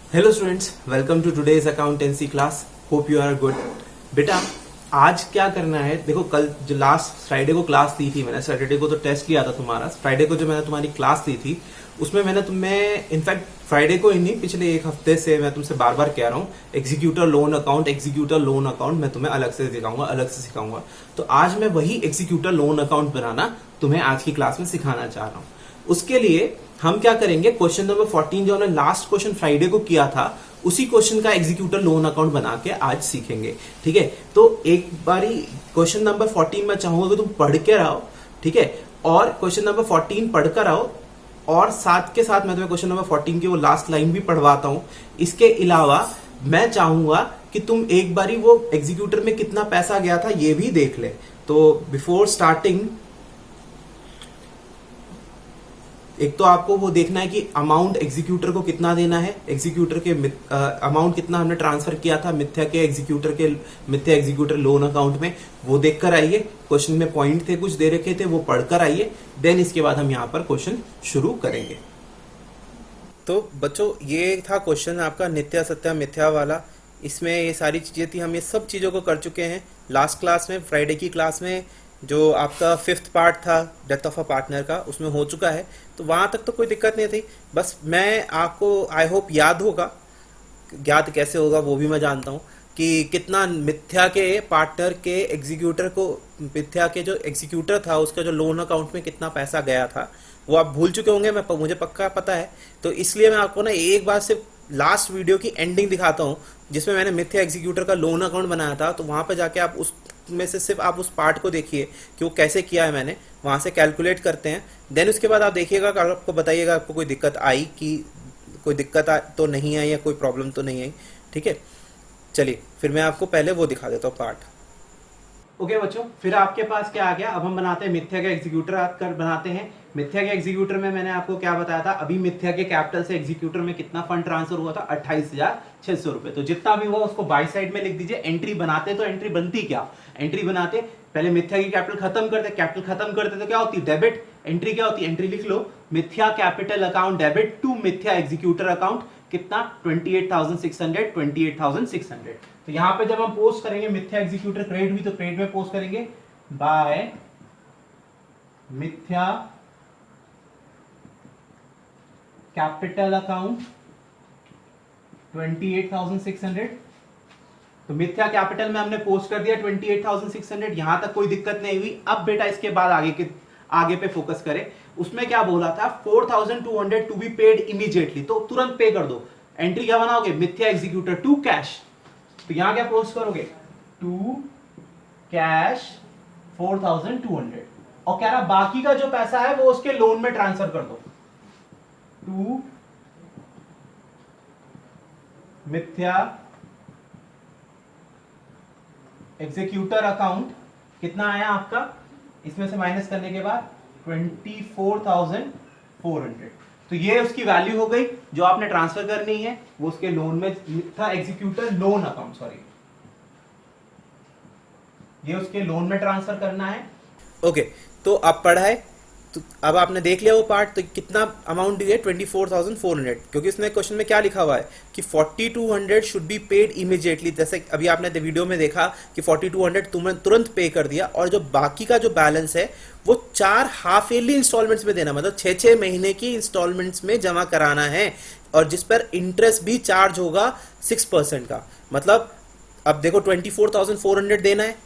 Hello students, welcome to today's accountancy class. Hope you are good. बेटा, आज क्या करना है, देखो कल जो लास्ट फ्राइडे को क्लास ली थी मैंने, सैटरडे को तो टेस्ट लिया था तुम्हारा, फ्राइडे को जो मैंने तुम्हारी क्लास ली थी उसमें मैंने तुम्हें इनफैक्ट फ्राइडे को ही नहीं, पिछले एक हफ्ते से मैं तुमसे बार बार कह रहा हूँ एग्जीक्यूटर लोन अकाउंट मैं तुम्हें अलग से सिखाऊंगा। तो आज मैं वही एग्जीक्यूटर लोन अकाउंट बनाना तुम्हें आज की क्लास में सिखाना चाह रहा हूँ। उसके लिए हम क्या करेंगे, क्वेश्चन नंबर 14 जो हमने लास्ट क्वेश्चन फ्राइडे को किया था उसी क्वेश्चन का एग्जीक्यूटर लोन अकाउंट बना के आज सीखेंगे। ठीक है, तो एक बारी क्वेश्चन नंबर 14 में चाहूंगा कि तुम पढ़ के रहो। ठीक है, और क्वेश्चन नंबर 14 पढ़कर आओ और साथ के साथ मैं तुम्हें क्वेश्चन नंबर 14 की वो लास्ट लाइन भी पढ़वाता हूं। इसके अलावा मैं चाहूंगा कि तुम एक बारी वो एग्जीक्यूटर में कितना पैसा गया था ये भी देख ले। तो बिफोर स्टार्टिंग एक तो आपको वो देखना है कि अमाउंट एग्जीक्यूटर को कितना देना है, एग्जीक्यूटर के अमाउंट कितना हमने ट्रांसफर किया था मिथ्या एग्जीक्यूटर लोन अकाउंट में, वो देखकर आइए। क्वेश्चन में पॉइंट थे कुछ दे रखे थे, वो पढ़कर आइए। देन इसके बाद हम यहाँ पर क्वेश्चन शुरू करेंगे। तो बच्चों, ये था क्वेश्चन आपका नित्या सत्या मिथ्या वाला। इसमें ये सारी चीजें थी, हम ये सब चीजों को कर चुके हैं लास्ट क्लास में। फ्राइडे की क्लास में जो आपका 5th पार्ट था डेथ ऑफ अ पार्टनर का, उसमें हो चुका है, तो वहां तक तो कोई दिक्कत नहीं थी। बस मैं आपको आई होप याद होगा, ज्ञात कैसे होगा वो भी मैं जानता हूँ, कि कितना मिथ्या के पार्टनर के एग्जीक्यूटर को, मिथ्या के जो एग्जीक्यूटर था उसका जो लोन अकाउंट में कितना पैसा गया था वो आप भूल चुके होंगे, मुझे पक्का पता है। तो इसलिए मैं आपको ना एक बार सिर्फ लास्ट वीडियो की एंडिंग दिखाता हूँ जिसमें मैंने मिथ्या एग्जीक्यूटर का लोन अकाउंट बनाया था। तो वहां पर जाके आप उस में से सिर्फ आप उस पार्ट को देखिए कि वो कैसे किया है मैंने, वहां से कैलकुलेट करते हैं। देन उसके बाद आप देखिएगा, आपको बताइएगा आपको कोई दिक्कत आई कि कोई दिक्कत तो नहीं आई या कोई प्रॉब्लम तो नहीं आई। ठीक है, चलिए फिर मैं आपको पहले वो दिखा देता हूँ पार्ट। ओके बच्चों, फिर आपके पास क्या आ गया, अब हम बनाते हैं मिथ्या का एग्जीक्यूटर। आप कर बनाते हैं मिथ्या के एग्जीक्यूटर में मैंने आपको क्या बताया था, अभी मिथ्या के कैपिटल से एग्जीक्यूटर में कितना फंड ट्रांसफर हुआ था, 28,600 रुपए। तो जितना भी हुआ उसको बाई साइड में लिख दीजिए। एंट्री बनाते तो एंट्री बनती क्या, एंट्री बनाते पहले मिथ्या की कैपिटल खत्म करते, कैपिटल खत्म करते तो क्या होती, डेबिट। एंट्री क्या होती, एंट्री लिख लो, मिथ्या कैपिटल अकाउंट डेबिट टू मिथ्या एग्जीक्यूटर अकाउंट, कितना 28,600। तो यहां पे जब हम पोस्ट करेंगे मिथ्या एग्जीक्यूटर क्रेडिट हुई तो क्रेडिट में पोस्ट करेंगे बाय मिथ्या कैपिटल अकाउंट 28,600। तो मिथ्या कैपिटल में हमने पोस्ट कर दिया 28,600। यहां तक कोई दिक्कत नहीं हुई। अब बेटा इसके बाद आगे पे फोकस करें। उसमें क्या बोला था, 4,200 टू बी पेड इमीडिएटली, तो तुरंत पे कर दो। एंट्री क्या बनाओगे, मिथ्या एग्जीक्यूटर टू कैश, तो यहां क्या पोस्ट करोगे, टू कैश 4,200, और कह रहा बाकी का जो पैसा है वो उसके लोन में ट्रांसफर कर दो, टू मिथ्या एग्जीक्यूटर अकाउंट। कितना आया आपका, इसमें से माइनस करने के बाद 24,400। तो ये उसकी वैल्यू हो गई जो आपने ट्रांसफर करनी है, वो उसके लोन में था, एग्जीक्यूटर लोन अकाउंट, सॉरी, ये उसके लोन में ट्रांसफर करना है। ओके, तो अब पढ़ा है, तो अब आपने देख लिया वो पार्ट। तो कितना अमाउंट दिया, 24,400, क्योंकि इसमें क्वेश्चन में क्या लिखा हुआ है कि 4,200 शुड बी पेड इमीडिएटली। जैसे अभी आपने वीडियो में देखा कि 4,200 तुरंत पे कर दिया, और जो बाकी का जो बैलेंस है वो 4 हाफ ईयरली इंस्टॉलमेंट्स में देना, मतलब 6-6 महीने की इंस्टॉलमेंट्स में जमा कराना है, और जिस पर इंटरेस्ट भी चार्ज होगा 6% का। मतलब अब देखो 24,400 देना है,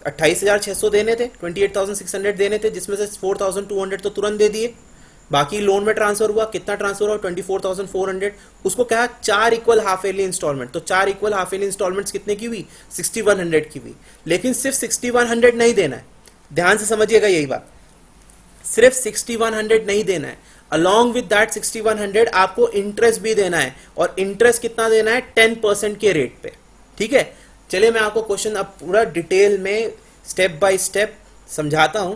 28,600 देने थे, 28,600 देने थे, जिसमें से 4,200 तो तुरंत दे दिए, बाकी लोन में ट्रांसफर हुआ। कितना ट्रांसफर हुआ, 24,400। उसको कहा 4 इक्वल हाफ ईयरली इंस्टॉलमेंट, तो 4 इक्वल हाफ ईयरली इंस्टॉलमेंट्स कितने की हुई, 6,100 की हुई। लेकिन सिर्फ 6,100 नहीं देना है, ध्यान से समझिएगा यही बात, सिर्फ 6,100 नहीं देना है, अलॉन्ग विद दैट 6,100 आपको इंटरेस्ट भी देना है, और इंटरेस्ट कितना देना है, 10% के रेट पे। ठीक है, चलिए मैं आपको क्वेश्चन अब पूरा डिटेल में स्टेप बाय स्टेप समझाता हूं।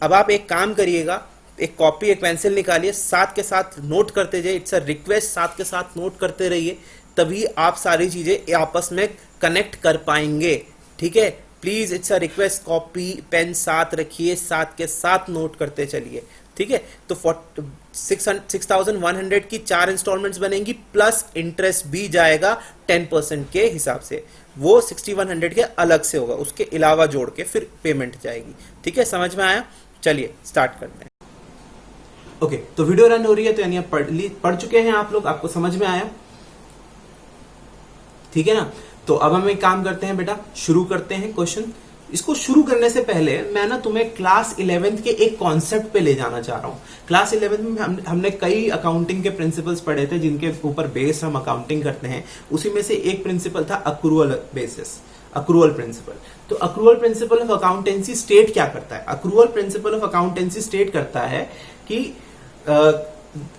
अब आप एक काम करिएगा, एक कॉपी एक पेंसिल निकालिए, साथ के साथ नोट करते जाइए। इट्स अ रिक्वेस्ट, साथ के साथ नोट करते रहिए, तभी आप सारी चीजें आपस में कनेक्ट कर पाएंगे। ठीक है, please it's a request, copy pen साथ रखिए, साथ के साथ नोट करते चलिए। ठीक है, तो 6,100 की 4 इंस्टॉलमेंट्स बनेंगी प्लस इंटरेस्ट भी जाएगा 10% के हिसाब से, वो 6,100 के अलग से होगा, उसके अलावा जोड़ के फिर पेमेंट जाएगी। ठीक है, समझ में आया? चलिए स्टार्ट करते हैं। ओके, तो वीडियो रन हो रही है, तो यानी आप पढ़ चुके हैं आप लोग, आपको समझ में आया? ठीक है ना? तो अब हम एक काम करते हैं बेटा, शुरू करते हैं क्वेश्चन। इसको शुरू करने से पहले मैं ना तुम्हें क्लास 11th के एक कॉन्सेप्ट पे ले जाना चाह रहा हूं। क्लास 11th में हमने कई अकाउंटिंग के प्रिंसिपल्स पढ़े थे जिनके ऊपर बेस हम अकाउंटिंग करते हैं। उसी में से एक प्रिंसिपल था अक्रूअल बेसिस, अक्रूअल प्रिंसिपल। तो accrual principle of accountancy state क्या करता है? Accrual principle of accountancy state करता है कि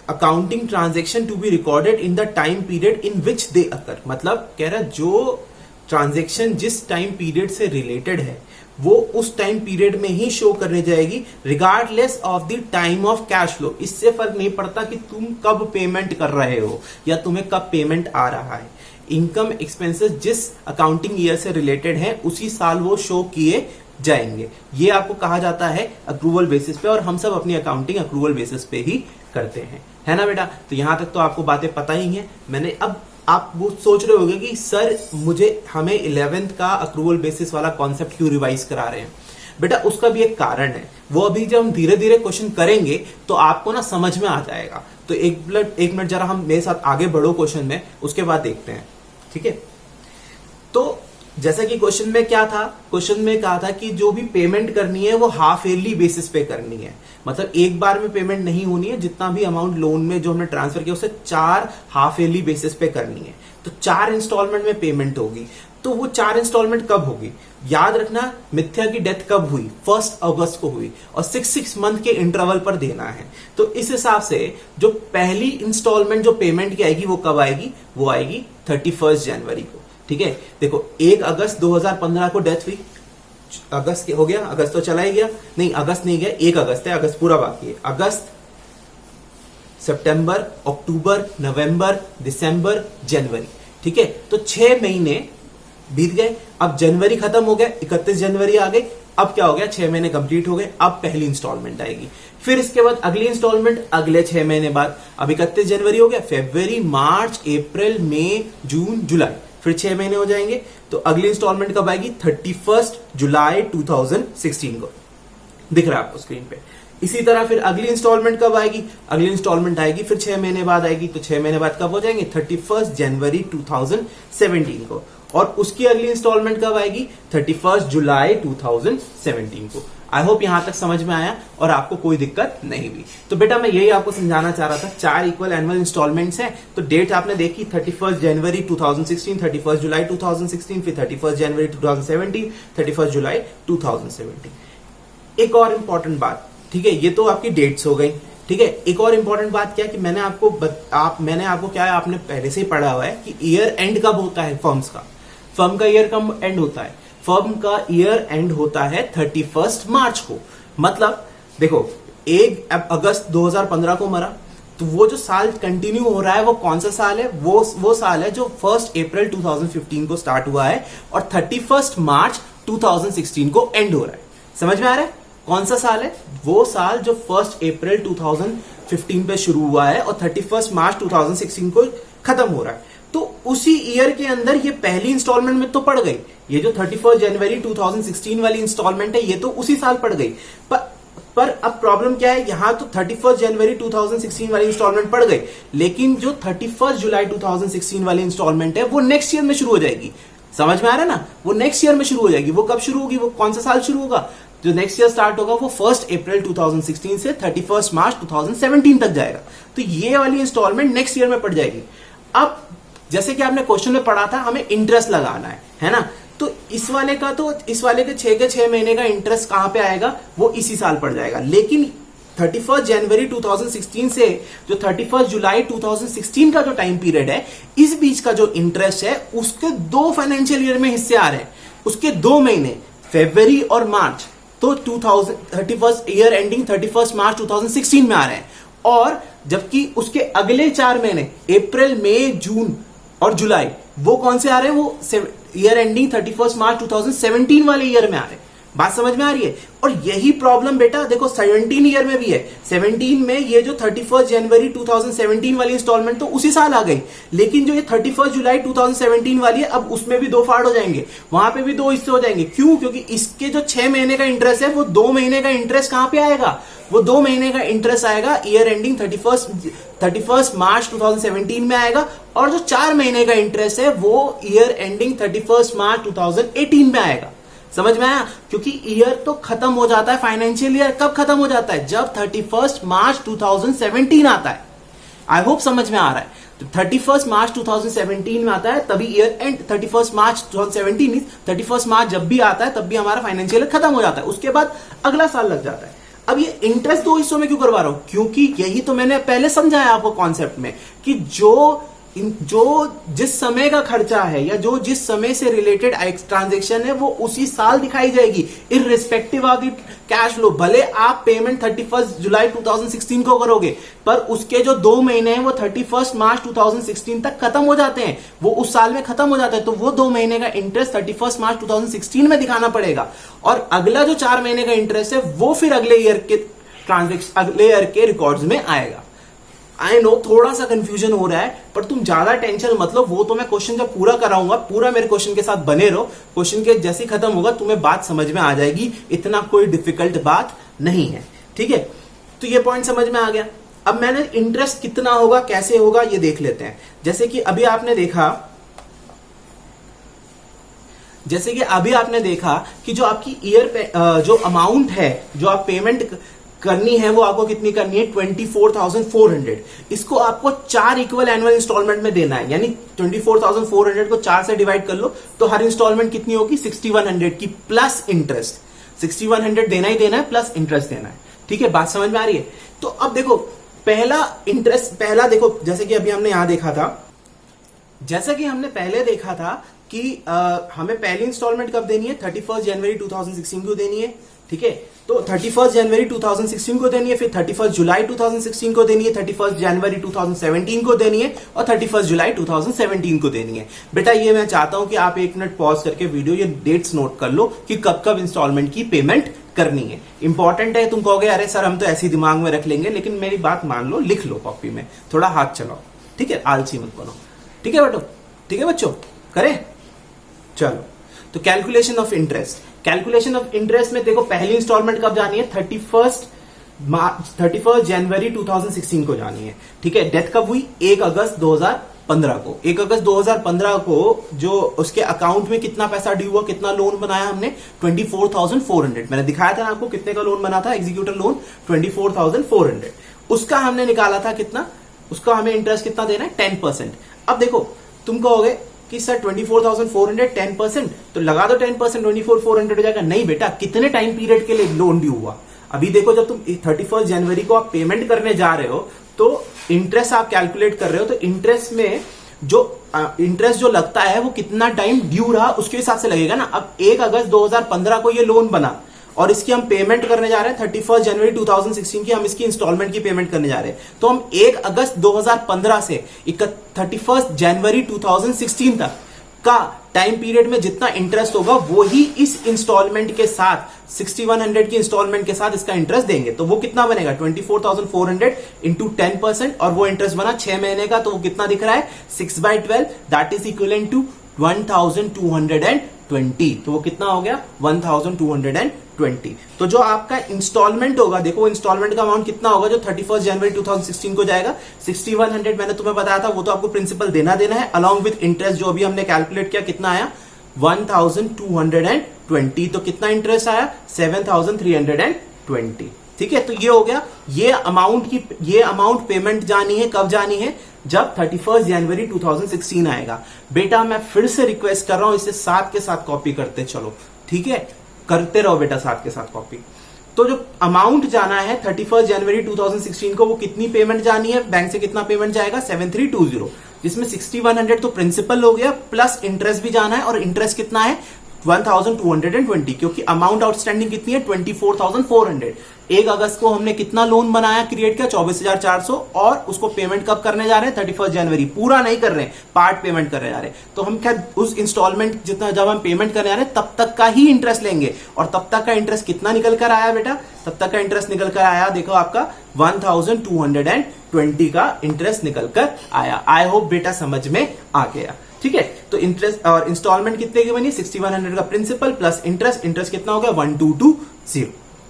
accounting transaction to be recorded in the time period in which they occur. मतलब कह रहा है जो ट्रांजैक्शन जिस टाइम पीरियड से रिलेटेड है वो उस टाइम पीरियड में ही शो करने जाएगी, regardless of the time of cash flow. इससे फर्क नहीं पड़ता कि तुम कब पेमेंट कर रहे हो या तुम्हें कब पेमेंट आ रहा है। इनकम एक्सपेंसेस जिस अकाउंटिंग ईयर से रिलेटेड है उसी साल वो शो किए जाएंगे। ये आपको कहा जाता है अक्रूवल बेसिस पे, और हम सब अपनी अकाउंटिंग अक्रूवल बेसिस पे ही करते हैं, है ना बेटा? तो यहां तक तो आपको बातें पता ही हैं। मैंने अब आप वो सोच रहे होंगे कि सर हमें 11th का अक्रूवल बेसिस वाला कॉन्सेप्ट क्यों रिवाइज करा रहे हैं? बेटा उसका भी एक कारण है, वो अभी जब हम धीरे धीरे क्वेश्चन करेंगे तो आपको ना समझ में आ जाएगा। तो एक मिनट जरा हम मेरे साथ आगे बढ़ो क्वेश्चन में, उसके बाद देखते हैं। ठीक है, तो जैसा कि क्वेश्चन में क्या था, क्वेश्चन में कहा था कि जो भी पेमेंट करनी है वो हाफ ईयरली बेसिस पे करनी है। मतलब एक बार में पेमेंट नहीं होनी है, जितना भी अमाउंट लोन में जो हमने ट्रांसफर किया उसे 4 हाफ ईयरली बेसिस पे करनी है। तो 4 इंस्टॉलमेंट में पेमेंट होगी। तो वो 4 इंस्टॉलमेंट कब होगी? याद रखना, मिथ्या की डेथ कब हुई? 1 अगस्त को हुई, और 6 मंथ के इंटरवल पर देना है। तो इस हिसाब से जो पहली इंस्टॉलमेंट जो पेमेंट की आएगी वो कब आएगी? वो आएगी 31 जनवरी को। ठीक है, देखो 1 अगस्त 2015 को डेथ हुई, अगस्त हो गया, अगस्त तो चला ही गया, नहीं अगस्त नहीं गया, 1 अगस्त है, अगस्त पूरा बाकी है। अगस्त, सितंबर, अक्टूबर, नवंबर, दिसंबर, जनवरी। ठीक है, तो 6 महीने बीत गए। अब जनवरी खत्म हो गया, 31 जनवरी आ गई। अब क्या हो गया? 6 महीने कंप्लीट हो गए। अब पहली इंस्टॉलमेंट आएगी, फिर इसके बाद अगली इंस्टॉलमेंट अगले 6 महीने बाद। अब 31 जनवरी हो गया, फरवरी, मार्च, अप्रैल, मई, जून, जुलाई, फिर 6 महीने हो जाएंगे। तो अगली इंस्टॉलमेंट कब आएगी? 31 जुलाई 2016 को, दिख रहा है आपको स्क्रीन पे। इसी तरह फिर अगली इंस्टॉलमेंट कब आएगी? अगली इंस्टॉलमेंट आएगी फिर 6 महीने बाद आएगी। तो 6 महीने बाद कब हो जाएंगे? 31 जनवरी 2017 को। और उसकी अगली इंस्टॉलमेंट कब आएगी? 31 जुलाई 2017 को। आई होप यहां तक समझ में आया और आपको कोई दिक्कत नहीं हुई। तो बेटा मैं यही आपको समझाना चाह रहा था, 4 इक्वल एनुअल इंस्टॉलमेंट्स हैं। तो डेट आपने देखी 31 जनवरी 2016, 31 जुलाई 2016, फिर 31 जनवरी 2017, 31 जुलाई 2017। एक और इंपॉर्टेंट बात, ठीक है, ये तो आपकी डेट्स हो गई। ठीक है, एक और इंपॉर्टेंट बात क्या कि मैंने आपको क्या है, आपने पहले से ही पढ़ा हुआ है कि ईयर एंड कब होता है फर्म्स का। फर्म का ईयर कब एंड होता है? फर्म का ईयर एंड होता है 31 मार्च को। मतलब देखो 1 अगस्त 2015 को मरा, तो वो जो साल कंटिन्यू हो रहा है वो कौन सा साल है? वो साल है जो 1 अप्रैल 2015 को स्टार्ट हुआ है और 31 मार्च 2016 को एंड हो रहा है। समझ में आ रहा है कौन सा साल है? वो साल जो 1 अप्रैल 2015 पे शुरू हुआ है और 31 मार्च 2016 को खत्म हो रहा है। तो उसी ईयर के अंदर ये पहली इंस्टॉलमेंट में तो पड़ गई, ये जो 31 जनवरी 2016 वाली इंस्टॉलमेंट है ये तो उसी साल पड़ गई। पर अब प्रॉब्लम क्या है, यहां तो 31 जनवरी 2016 वाली इंस्टॉलमेंट पड़ गई, लेकिन जो 31 जुलाई 2016 वाली इंस्टॉलमेंट है वो नेक्स्ट ईयर में शुरू हो जाएगी। समझ में आ रहा है ना? वो नेक्स्ट ईयर में शुरू हो जाएगी। वो कब शुरू होगी? वो कौन सा साल शुरू होगा? जो नेक्स्ट ईयर स्टार्ट होगा वो 1 अप्रैल 2016 से 31 मार्च 2017 तक जाएगा। तो ये वाली इंस्टॉलमेंट नेक्स्ट ईयर में पड़ जाएगी। अब जैसे कि आपने क्वेश्चन में पढ़ा था हमें इंटरेस्ट लगाना है ना? तो इस वाले के 6 के 6 महीने का इंटरेस्ट कहां पे आएगा? वो इसी साल पड़ जाएगा। लेकिन 31 जनवरी 2016 से जो 31 जुलाई 2016 का जो टाइम पीरियड है, इस बीच का जो इंटरेस्ट है उसके 2 फाइनेंशियल ईयर में हिस्से आ रहे हैं। उसके 2 महीने फरवरी और मार्च तो 31 ईयर एंडिंग 31 मार्च 2016 में आ रहे हैं, और जबकि उसके अगले 4 महीने अप्रैल, मई, जून और जुलाई वो कौन से आ रहे हैं? वो ईयर एंडिंग 31 मार्च 2017 वाले ईयर में आ रहे हैं। बात समझ में आ रही है? और यही प्रॉब्लम बेटा देखो 17 ईयर में भी है। 17 में ये जो 31 जनवरी 2017 वाली इंस्टॉलमेंट तो उसी साल आ गई, लेकिन जो ये 31 जुलाई 2017 वाली है, अब उसमें भी 2 फाड़ हो जाएंगे, वहां पे भी 2 हिस्से हो जाएंगे। क्यों? क्योंकि इसके जो 6 महीने का इंटरेस्ट है वो 2 महीने का इंटरेस्ट कहां पे आएगा? वो 2 महीने का इंटरेस्ट आएगा ईयर एंडिंग 31 मार्च 2017 में आएगा, और जो 4 महीने का इंटरेस्ट है वो ईयर एंडिंग 31 मार्च 2018 में आएगा। समझ में आया? क्योंकि ईयर तो खत्म हो जाता है, फाइनेंशियल ईयर कब खत्म हो जाता है? जब 31 मार्च 2017 आता है। आई होप समझ में आ रहा है। तो 31 मार्च 2017 में आता है, तभी ईयर एंड 31 मार्च 2017 31 मार्च जब भी आता है तब भी हमारा फाइनेंशियल ईयर खत्म हो जाता है, उसके बाद अगला साल लग जाता है। अब ये इंटरेस्ट 2 हिस्सों में क्यों करवा रहा हूं? क्योंकि यही तो मैंने पहले समझाया आपको कॉन्सेप्ट में कि जो जिस समय का खर्चा है या जो जिस समय से रिलेटेड ट्रांजैक्शन है वो उसी साल दिखाई जाएगी, irrespective of the cash flow. भले आप पेमेंट 31 जुलाई 2016 को करोगे, पर उसके जो 2 महीने हैं वो 31 मार्च 2016 तक खत्म हो जाते हैं, वो उस साल में खत्म हो जाता है। तो वो 2 महीने का इंटरेस्ट 31 मार्च 2016 में दिखाना पड़ेगा, और अगला जो 4 महीने का इंटरेस्ट है वो फिर अगले ईयर के रिकॉर्ड्स में आएगा। आई नो थोड़ा सा कंफ्यूजन हो रहा है, पर तुम ज्यादा टेंशन मत लो, वो तो मैं क्वेश्चन जब पूरा कराऊंगा, पूरा मेरे क्वेश्चन के साथ बने रहो। क्वेश्चन के जैसे खत्म होगा तुम्हें बात समझ में आ जाएगी, इतना कोई डिफिकल्ट बात नहीं है। ठीक है, तो ये पॉइंट समझ में आ गया। अब मैंने इंटरेस्ट कितना होगा, कैसे होगा, ये देख लेते हैं। जैसे कि अभी आपने देखा कि जो आपकी ईयर पे जो अमाउंट है जो आप पेमेंट करनी है वो आपको कितनी करनी है? 24,400। इसको आपको 4 इक्वल एनुअल इंस्टॉलमेंट में देना है, यानी 24,400 को 4 से डिवाइड कर लो तो हर इंस्टॉलमेंट कितनी होगी? 6100 की प्लस इंटरेस्ट। 6100 देना ही देना है, प्लस इंटरेस्ट देना है। ठीक है, बात समझ में आ रही है? तो अब देखो पहला देखो, जैसे कि अभी हमने यहां देखा था, जैसा कि हमने पहले देखा था कि हमें पहली इंस्टॉलमेंट कब देनी है? 31 जनवरी 2016 को देनी है। ठीक है, तो 31 जनवरी 2016 को देनी है, फिर 31 जुलाई 2016 को देनी है, 31 जनवरी 2017 को देनी है, और 31 जुलाई 2017 को देनी है। बेटा ये मैं चाहता हूं कि आप 1 मिनट पॉज करके वीडियो ये डेट्स नोट कर लो कि कब कब इंस्टॉलमेंट की पेमेंट करनी है। इंपॉर्टेंट है। तुम कहोगे अरे सर हम तो ऐसे दिमाग में रख लेंगे, लेकिन मेरी बात मान लो, लिख लो कॉपी में, थोड़ा हाथ चलाओ। ठीक है, आलसी मत बनो। ठीक है बेटो, ठीक है बच्चों, करें? चलो, तो कैलकुलेशन ऑफ इंटरेस्ट में देखो पहली इंस्टॉलमेंट कब जानी है? 31 जनवरी 2016 को जानी है। ठीक है, डेथ कब हुई? 1 अगस्त 2015 को। 1 अगस्त 2015 को जो उसके अकाउंट में कितना पैसा ड्यू हुआ, कितना लोन बनाया हमने? 24,400। मैंने दिखाया था ना आपको कितने का लोन बना था, एग्जीक्यूटर लोन 24,400। उसका हमने निकाला था कितना, उसका हमें इंटरेस्ट कितना देना है? 10%। अब देखो तुम कहोगे कि सर 24,400 10%, तो लगा दो 10%, 24,400 हो जाएगा। नहीं बेटा, कितने टाइम पीरियड के लिए लोन ड्यू हुआ? अभी देखो जब तुम 31 जनवरी को आप पेमेंट करने जा रहे हो तो इंटरेस्ट आप कैलकुलेट कर रहे हो, तो इंटरेस्ट में इंटरेस्ट जो लगता है वो कितना टाइम ड्यू रहा उसके हिसाब से लगेगा ना। अब 1 अगस्त 2015 को ये लोन बना और इसकी हम पेमेंट करने जा रहे हैं 31 जनवरी 2016 की, हम इसकी इंस्टॉलमेंट की पेमेंट करने जा रहे हैं। तो हम 1 अगस्त 2015 से 31 जनवरी 2016 तक का टाइम पीरियड में जितना इंटरेस्ट होगा वो ही इस इंस्टॉलमेंट के साथ 6100 की इंस्टॉलमेंट के साथ इसका इंटरेस्ट देंगे। तो वो कितना बनेगा? 24,400 इंटू 10%, और वो इंटरेस्ट बना 6 महीने का, तो वो कितना दिख रहा है? 6/12, दैट इज इक्विवेलेंट टू 1,220। तो वो कितना हो गया? 1,220। तो जो आपका इंस्टॉलमेंट होगा, देखो इंस्टॉलमेंट का अमाउंट कितना होगा जो 31 जनवरी 2016 को जाएगा? 6100 मैंने तुम्हें बताया था, वो तो आपको प्रिंसिपल देना है, अलॉन्ग विद इंटरेस्ट जो अभी हमने कैलकुलेट किया कितना आया? 1,220। तो कितना इंटरेस्ट आया? 7,320। ठीक है, तो ये हो गया। ये अमाउंट पेमेंट जानी है, कब जानी है? जब 31 जनवरी 2016 आएगा। बेटा मैं फिर से रिक्वेस्ट कर रहा हूं, इसे साथ के साथ कॉपी करते चलो। ठीक है, करते रहो बेटा साथ के साथ कॉपी। तो जो अमाउंट जाना है 31 जनवरी 2016 को, वो कितनी पेमेंट जानी है? बैंक से कितना पेमेंट जाएगा? 7320, जिसमें 6100 तो प्रिंसिपल हो गया, प्लस इंटरेस्ट भी जाना है, और इंटरेस्ट कितना है? 1,220, क्योंकि अमाउंट आउटस्टैंडिंग कितनी है? 24,400। 1 अगस्त को हमने कितना लोन बनाया, क्रिएट किया 24,400, और उसको पेमेंट कब करने जा रहे हैं, 31 जनवरी। पूरा नहीं कर रहे हैं, पार्ट पेमेंट करने जा रहे हैं। तो हम क्या उस इंस्टॉलमेंट जितना जब हम पेमेंट करने जा रहे हैं तब तक का ही इंटरेस्ट लेंगे। और तब तक का इंटरेस्ट कितना निकल कर आया बेटा, तब तक का इंटरेस्ट निकल कर आया, देखो आपका 1220 का इंटरेस्ट निकल कर आया। आई होप बेटा समझ में आ गया। ठीक है, तो इंटरेस्ट और इंस्टॉलमेंट कितने की बनी, 6100 का प्रिंसिपल प्लस इंटरेस्ट। इंटरेस्ट कितना हो गया, 1220।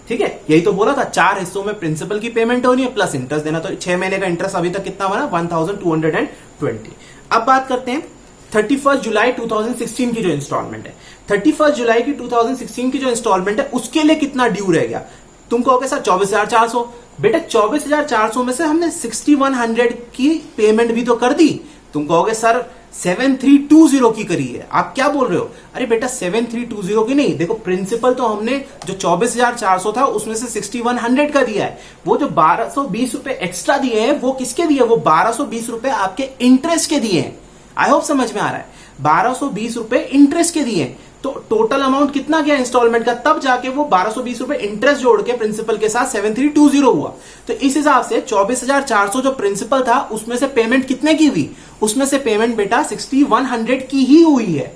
ठीक है, यही तो बोला था, 4 हिस्सों में प्रिंसिपल की पेमेंट होनी है प्लस इंटरेस्ट देना। तो 6 महीने का इंटरेस्ट अभी तक कितना बना, 1220। अब बात करते हैं 31 जुलाई 2016 की जो इंस्टॉलमेंट है। 31 जुलाई की 2016 की जो इंस्टॉलमेंट है उसके लिए कितना ड्यू रह गया। तुम कहोगे सर 24,400। बेटा 24,400 में से हमने 6100 की पेमेंट भी तो कर दी। तुम कहोगे सर 7320 की करी है, आप क्या बोल रहे हो। अरे बेटा 7320 की नहीं, देखो प्रिंसिपल तो हमने जो 24,400 था उसमें से 6100 का दिया है। वो जो 1220 रुपए एक्स्ट्रा दिए हैं वो किसके दिए, वो 1220 रुपए आपके इंटरेस्ट के दिए हैं। आई होप समझ में आ रहा है, 1220 रुपए इंटरेस्ट के दिए। तो टोटल अमाउंट कितना गया इंस्टॉलमेंट का, तब जाके वो 1220 रुपए इंटरेस्ट जोड़ के प्रिंसिपल के साथ 7320 हुआ। तो इस हिसाब से 24,400 जो प्रिंसिपल था उसमें से पेमेंट कितने की हुई, उसमें से पेमेंट बेटा 6100 की ही हुई है।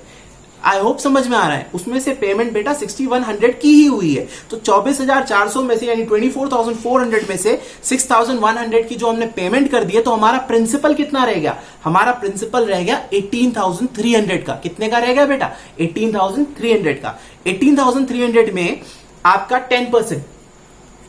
आई होप समझ में आ रहा है, उसमें से पेमेंट बेटा 6100 की ही हुई है। तो 24,400 में से यानी 24,400 में से 6,100 की जो हमने पेमेंट कर दी है, तो हमारा प्रिंसिपल कितना रह गया, हमारा प्रिंसिपल रह गया 18,300 का। कितने का रह गया बेटा, 18,300 का। 18,300 में आपका 10%,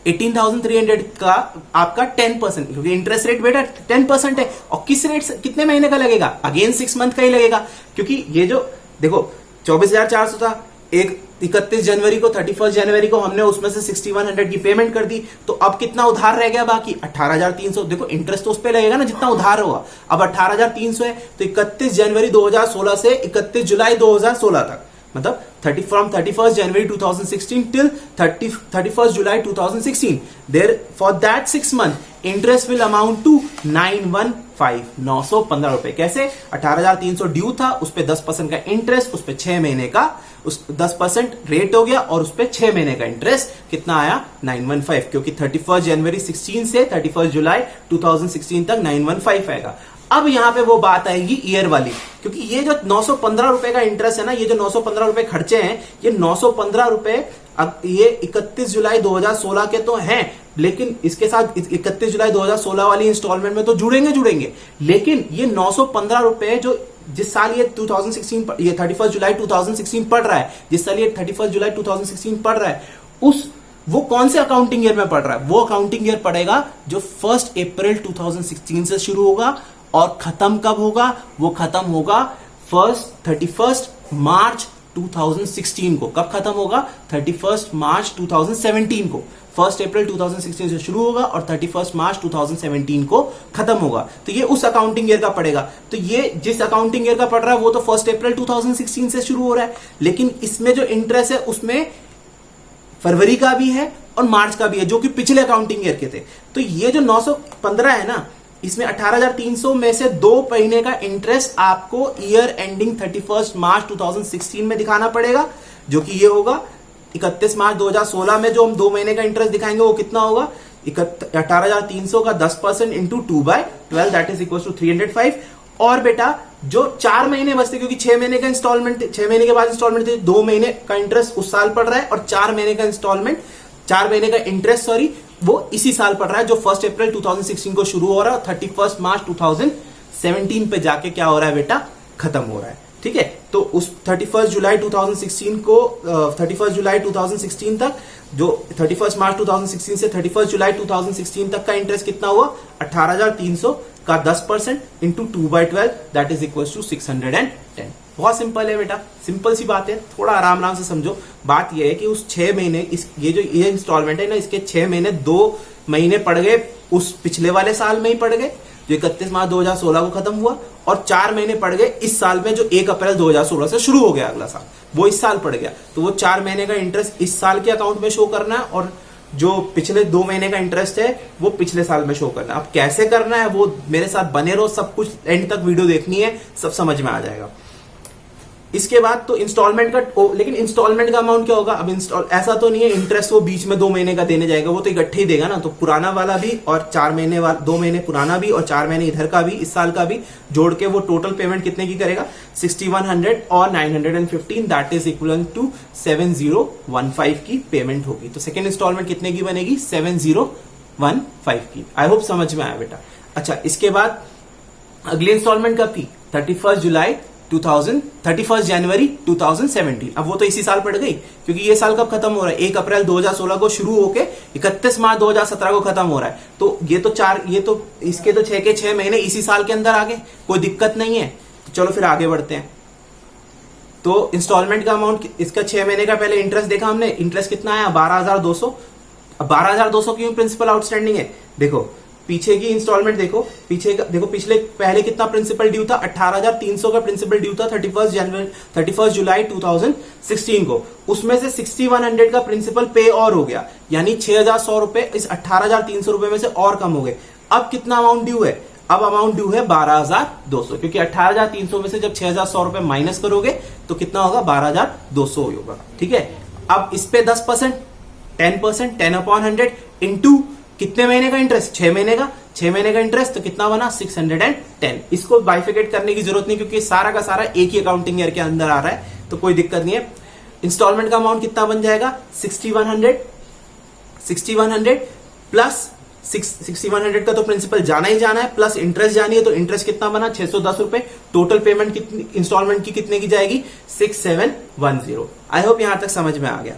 18,300 का आपका 10%, क्योंकि इंटरेस्ट रेट बेटा 10% है। और किस रेट से, कितने महीने का लगेगा, अगेन 6 मंथ का ही लगेगा। क्योंकि ये जो देखो 24,400 था, 31 जनवरी को 31 जनवरी को हमने उसमें से 6100 की पेमेंट कर दी। तो अब कितना उधार रह गया बाकी, 18,300। देखो इंटरेस्ट तो उस पे लगेगा ना जितना उधार होगा। अब 18,300 है, तो 31 जनवरी 2016 से 31 जुलाई 2016 तक, मतलब 31 January 2016 till 31 July 2016. There for that 6 month interest will amount to 915 रुपए। कैसे, 18,300 ड्यू था, उस पे 10% का इंटरेस्ट, उस पे 6 महीने का उस 10% रेट हो गया, और उस पे 6 महीने का इंटरेस्ट कितना आया, 915। क्योंकि 31 जनवरी 16 से 31 जुलाई 2016 तक 915 आएगा। अब यहां पे वो बात आएगी ईयर वाली, क्योंकि ये जो 915 रुपए का इंटरेस्ट है ना, ये जो 915 रुपए खर्चे हैं, ये 915 रुपए अब ये 31 जुलाई 2016 के तो हैं, लेकिन इसके साथ 31 जुलाई 2016 वाली इंस्टॉलमेंट में तो जुड़ेंगे। लेकिन ये 915 रुपए जो जिस साल ये 2016 ये 31 जुलाई 2016 पढ़ रहा है, जिस साल ये 31 जुलाई 2016 पढ़ रहा है, वो कौन से अकाउंटिंग ईयर में पढ़ रहा है, वो अकाउंटिंग ईयर पड़ेगा जो 1 अप्रैल 2016 से शुरू होगा, और खत्म कब होगा, वो खत्म होगा 31 मार्च 2016 को। कब खत्म होगा, 31 मार्च 2017 को। 1 अप्रैल 2016 से शुरू होगा और 31 मार्च 2017 को खत्म होगा। तो ये उस अकाउंटिंग ईयर का पड़ेगा। तो ये जिस अकाउंटिंग ईयर का पड़ रहा है वो तो 1 अप्रैल 2016 से शुरू हो रहा है, लेकिन इसमें जो इंटरेस्ट है उसमें फरवरी का भी है और मार्च का भी है, जो कि पिछले अकाउंटिंग ईयर के थे। तो ये जो 915 है ना, इसमें 18,300 में से 2 महीने का इंटरेस्ट आपको ईयर एंडिंग 31 मार्च 2016 में दिखाना पड़ेगा, जो कि ये होगा 31 मार्च 2016 में जो हम 2 महीने का इंटरेस्ट दिखाएंगे वो कितना होगा, 18,300 का 10% into 2/12 that is equal to 305। और बेटा जो 4 महीने बचते, क्योंकि 6 महीने का इंस्टॉलमेंट, 6 महीने के बाद इंस्टॉलमेंट थे, 2 महीने का इंटरेस्ट उस साल पड़ रहा है, और 4 महीने का इंस्टॉलमेंट, 4 महीने का इंटरेस्ट वो इसी साल पड़ रहा है, जो 1 अप्रैल 2016 को शुरू हो रहा है और 31 मार्च 2017 पे जाके क्या हो रहा है बेटा, खत्म हो रहा है। ठीक है, तो उस 31 जुलाई 2016 को 31 जुलाई 2016 तक, जो 31 मार्च 2016 से 31 जुलाई 2016 तक का इंटरेस्ट कितना हुआ, 18,300 का 10% into 2/12 that is equal to 610। बहुत सिंपल है बेटा, सिंपल सी बात है, थोड़ा आराम से समझो। बात यह है कि उस 6 महीने ये इंस्टॉलमेंट है ना, इसके 6 महीने 2 महीने पड़ गए उस पिछले वाले साल में ही पड़ गए, जो 31 मार्च 2016 को खत्म हुआ, और 4 महीने पड़ गए इस साल में, जो 1 अप्रैल 2016 से शुरू हो गया अगला साल, वो इस साल पड़ गया। तो वो 4 महीने का इंटरेस्ट इस साल के अकाउंट में शो करना है, और जो पिछले 2 महीने का इंटरेस्ट है वो पिछले साल में शो करना है। अब कैसे करना है वो मेरे साथ बने रहो, सब कुछ एंड तक वीडियो देखनी है, सब समझ में आ जाएगा। इसके बाद तो इंस्टॉलमेंट का लेकिन इंस्टॉलमेंट का अमाउंट क्या होगा? अब ऐसा तो नहीं है इंटरेस्ट वो बीच में 2 महीने का देने जाएगा, वो तो इकट्ठे ही देगा ना। तो पुराना वाला भी और 4 महीने वाला, 2 महीने पुराना भी और 4 महीने इधर का भी, इस साल का भी जोड़ के वो टोटल पेमेंट कितने की करेगा? 6100 और 915, दैट इज इक्वल टू 7015 की पेमेंट होगी। तो सेकेंड इंस्टॉलमेंट कितने की बनेगी? 7015 की। आई होप समझ में आया बेटा। अच्छा, इसके बाद अगली इंस्टॉलमेंट कब थी? 31 जनवरी 2017। अब वो तो इसी साल पड़ गई, क्योंकि ये साल कब खत्म हो रहा है? 1 अप्रैल 2016 को शुरू होके 31 मार्च 2017 को खत्म हो रहा है। तो ये तो इसके तो 6 के 6 महीने इसी साल के अंदर आ गए, कोई दिक्कत नहीं है। तो चलो फिर आगे बढ़ते हैं। तो इंस्टॉलमेंट का अमाउंट, इसका 6 महीने का पहले इंटरेस्ट देखा हमने, इंटरेस्ट कितना आया? 12,200। अब 12,200 क्यों प्रिंसिपल आउटस्टैंडिंग है? देखो पीछे की इंस्टॉलमेंट देखो, पिछले पहले कितना प्रिंसिपल ड्यू था? 18,300 का प्रिंसिपल ड्यू था 31 जुलाई 2016 को। उसमें से 6100 का प्रिंसिपल पे और हो गया, यानी 6,100 रुपए इस 18,300 रुपए में से और कम हो गए। अब कितना अमाउंट ड्यू है? अब अमाउंट ड्यू है 12,200, क्योंकि 18,300 में से जब 6,100 रुपए माइनस करोगे तो कितना होगा? 12,200 होगा। ठीक है, अब इस पे 10%, 10%, 10/100 इंटू कितने महीने का इंटरेस्ट? 6 महीने का। 6 महीने का इंटरेस्ट तो कितना बना? 610। इसको बाइफिकेट करने की जरूरत नहीं, क्योंकि सारा का सारा एक ही अकाउंटिंग ईयर के अंदर आ रहा है, तो कोई दिक्कत नहीं है। इंस्टॉलमेंट का अमाउंट कितना बन जाएगा? 6100 प्लस 6100 का तो प्रिंसिपल जाना ही जाना है, प्लस इंटरेस्ट जानी है। तो इंटरेस्ट कितना बना? 610 रुपए। टोटल पेमेंट कितनी इंस्टॉलमेंट की कितने की जाएगी? 6710। आई होप यहां तक समझ में आ गया।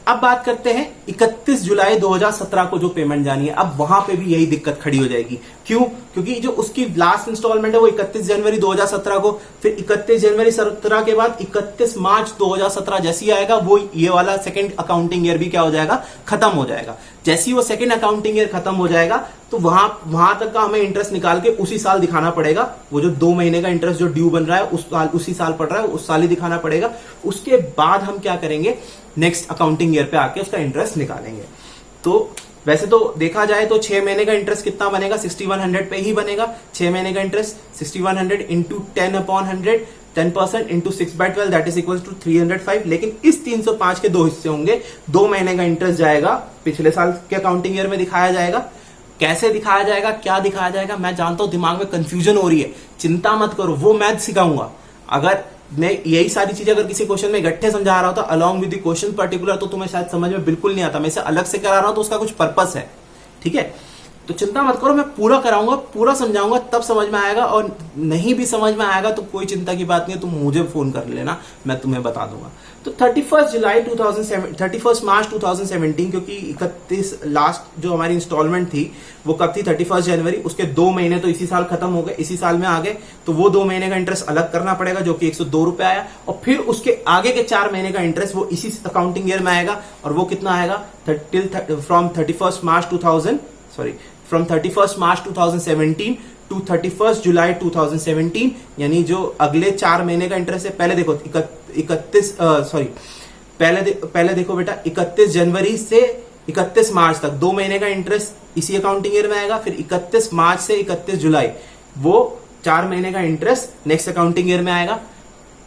अब बात करते हैं 31 जुलाई 2017 को जो पेमेंट जानी है। अब वहां पे भी यही दिक्कत खड़ी हो जाएगी। क्यों? क्योंकि जो उसकी लास्ट इंस्टॉलमेंट है वो 31 जनवरी 2017 को, फिर 31 जनवरी 17 के बाद 31 मार्च 2017 जैसे ही आएगा, वो ये वाला सेकंड अकाउंटिंग ईयर भी क्या हो जाएगा? खत्म हो जाएगा। जैसे ही वो सेकंड अकाउंटिंग ईयर खत्म हो जाएगा तो वहां तक का हमें इंटरेस्ट निकाल के उसी साल दिखाना पड़ेगा। वो जो 2 महीने का इंटरेस्ट जो ड्यू बन रहा है उसी साल पड़ रहा है, उस साल ही दिखाना पड़ेगा। उसके बाद हम क्या करेंगे? नेक्स्ट अकाउंटिंग ईयर पे आके उसका इंटरेस्ट निकालेंगे। तो वैसे तो देखा जाए तो 6 महीने का इंटरेस्ट कितना बनेगा? 6100 पे ही बनेगा। 6 महीने का interest 6100 into 10/100, 10% into 6/12, that is equal to 305। लेकिन इस 305 के 2 हिस्से होंगे। 2 महीने का इंटरेस्ट जाएगा पिछले साल के अकाउंटिंग ईयर में दिखाया जाएगा। कैसे दिखाया जाएगा, क्या दिखाया जाएगा, मैं जानता हूं दिमाग में कंफ्यूजन हो रही है, चिंता मत करो, वो मैथ सिखाऊंगा। अगर मैं यही सारी चीजें अगर किसी क्वेश्चन में इकट्ठे समझा रहा होता along with the question particular, तो तुम्हें शायद समझ में बिल्कुल नहीं आता। मैं इसे अलग से करा रहा हूं तो उसका कुछ पर्पस है। ठीक है, तो चिंता मत करो, मैं पूरा कराऊंगा, पूरा समझाऊंगा, तब समझ में आएगा। और नहीं भी समझ में आएगा तो कोई चिंता की बात नहीं है, तुम मुझे फोन कर लेना, मैं तुम्हें बता दूंगा। तो 31 मार्च 2017, क्योंकि 31 लास्ट जो हमारी इंस्टॉलमेंट थी वो कब थी? 31 जनवरी। उसके 2 महीने तो इसी साल खत्म हो गए, इसी साल में आ गए। तो वो 2 महीने का इंटरेस्ट अलग करना पड़ेगा, जो कि 102 रुपए आया। और फिर उसके आगे के 4 महीने का इंटरेस्ट वो इसी अकाउंटिंग ईयर में आएगा, और वो कितना आएगा? फ्रॉम 31 मार्च 2017 टू 31 जुलाई 2017, यानी जो अगले 4 महीने का इंटरेस्ट है। पहले देखो पहले देखो बेटा, 31 जनवरी से 31 मार्च तक 2 महीने का इंटरेस्ट इसी अकाउंटिंग ईयर में आएगा। फिर 31 मार्च से 31 जुलाई वो 4 महीने का इंटरेस्ट नेक्स्ट अकाउंटिंग ईयर में आएगा।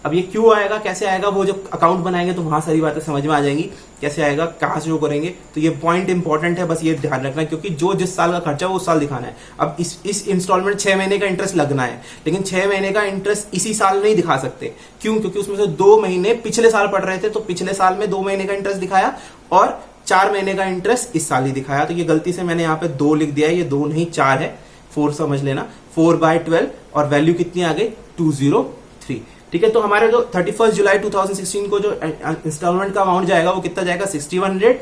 अब ये क्यों आएगा, कैसे आएगा, वो जब अकाउंट बनाएंगे तो वहां सारी बातें समझ में आ जाएंगी, कैसे आएगा, कहां से शो करेंगे। तो ये पॉइंट इंपॉर्टेंट है, बस ये ध्यान रखना, क्योंकि जो जिस साल का खर्चा है वो उस साल दिखाना है। अब इस इंस्टॉलमेंट 6 महीने का इंटरेस्ट लगना है, लेकिन 6 महीने का इंटरेस्ट इसी साल नहीं दिखा सकते। क्यों? क्योंकि उसमें से 2 महीने पिछले साल पड़ रहे थे, तो पिछले साल में 2 महीने का इंटरेस्ट दिखाया और 4 महीने का इंटरेस्ट इस साल ही दिखाया। तो ये गलती से मैंने यहाँ पे 2 लिख दिया है, ये 2 नहीं 4 है, 4 समझ लेना। 4/12 और वैल्यू कितनी आ गई? 203। ठीक है, तो हमारे जो 31 जुलाई 2016 को जो इंस्टॉलमेंट का अमाउंट जाएगा वो कितना जाएगा? 6100